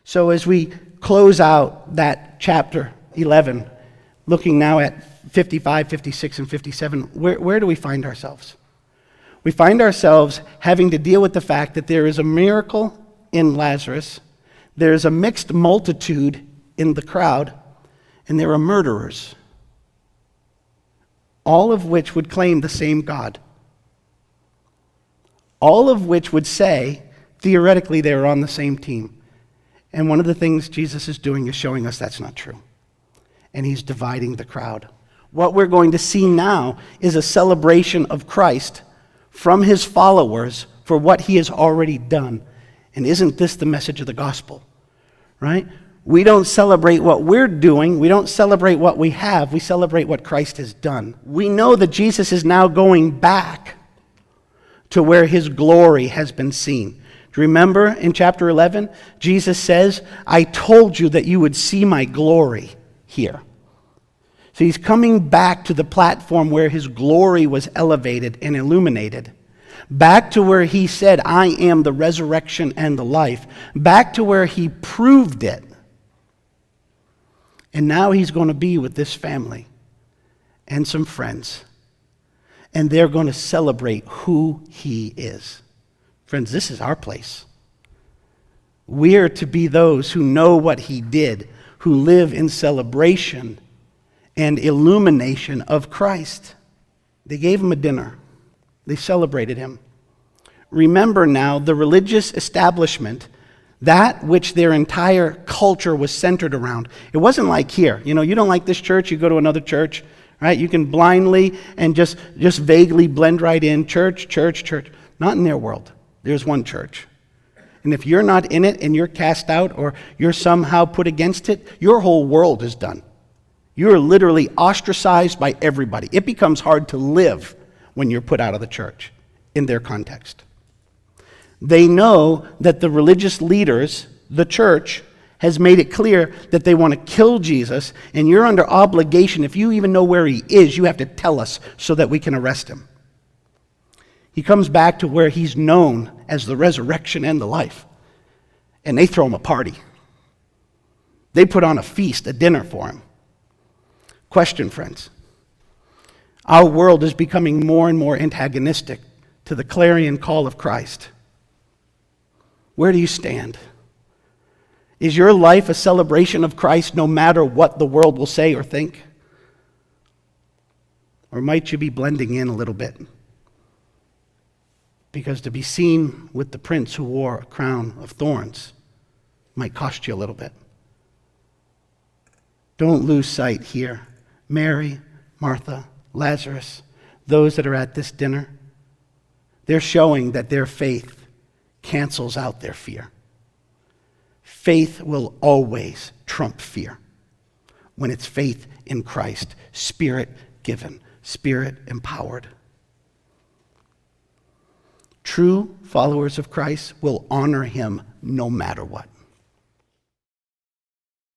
So as we close out that chapter 11, looking now at 55, 56, and 57, where do we find ourselves? We find ourselves having to deal with the fact that there is a miracle in Lazarus, there is a mixed multitude in the crowd, and there are murderers, all of which would claim the same God. All of which would say, theoretically, they're on the same team. And one of the things Jesus is doing is showing us that's not true. And he's dividing the crowd. What we're going to see now is a celebration of Christ from his followers for what he has already done. And isn't this the message of the gospel? Right? We don't celebrate what we're doing. We don't celebrate what we have. We celebrate what Christ has done. We know that Jesus is now going back to where his glory has been seen. Do you remember in chapter 11, Jesus says, I told you that you would see my glory here. So he's coming back to the platform where his glory was elevated and illuminated. Back to where he said, I am the resurrection and the life. Back to where he proved it. And now he's going to be with this family and some friends. And they're going to celebrate who he is. Friends, this is our place. We're to be those who know what he did, who live in celebration and illumination of Christ. They gave him a dinner. They celebrated him. Remember now, the religious establishment, that which their entire culture was centered around. It wasn't like here. You don't like this church, you go to another church, right? You can blindly and just vaguely blend right in. Church. Not in their world. There's one church. And if you're not in it and you're cast out or you're somehow put against it, your whole world is done. You're literally ostracized by everybody. It becomes hard to live when you're put out of the church in their context. They know that the religious leaders, the church, has made it clear that they want to kill Jesus, and you're under obligation. If you even know where he is, you have to tell us so that we can arrest him. He comes back to where he's known as the resurrection and the life, and they throw him a party. They put on a feast, a dinner for him. Question, friends. Our world is becoming more and more antagonistic to the clarion call of Christ. Where do you stand? Is your life a celebration of Christ no matter what the world will say or think? Or might you be blending in a little bit? Because to be seen with the prince who wore a crown of thorns might cost you a little bit. Don't lose sight here. Mary, Martha, Lazarus, those that are at this dinner, they're showing that their faith cancels out their fear. Faith will always trump fear when it's faith in Christ, Spirit-given, Spirit-empowered. True followers of Christ will honor him no matter what.